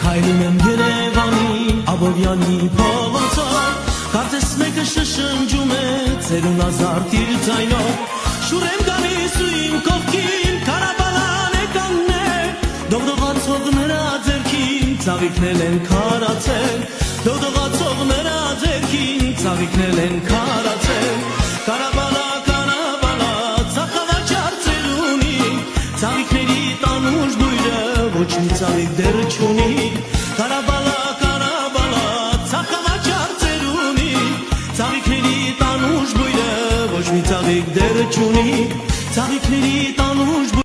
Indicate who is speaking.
Speaker 1: Հայլում եմ Երևանի Աբովյանի փողոցով, կարծես մեկը շշնջում է ծերուն ազարտ իր ձայնով, շուր եմ գալիս ու իմ կողքին քարաբալան է կանգնել, դողդողացող նրա ձեռքին ծաղիկներ են քարացել, դողդողացող նրա ձեռքին ծաղիկներ են քարացել, կարաբալա կարաբալա ծախավաճառ ծերունի, ծաղիկների տանուշ բույրը ոչ մի ծաղիկ դեռ չունի, կարաբալա կարաբալա ծախավաճառ ծերունի, ծաղիկների տանուշ բույրը ոչ մի ծաղիկ դեռ չունի, ծաղիկների տանուշ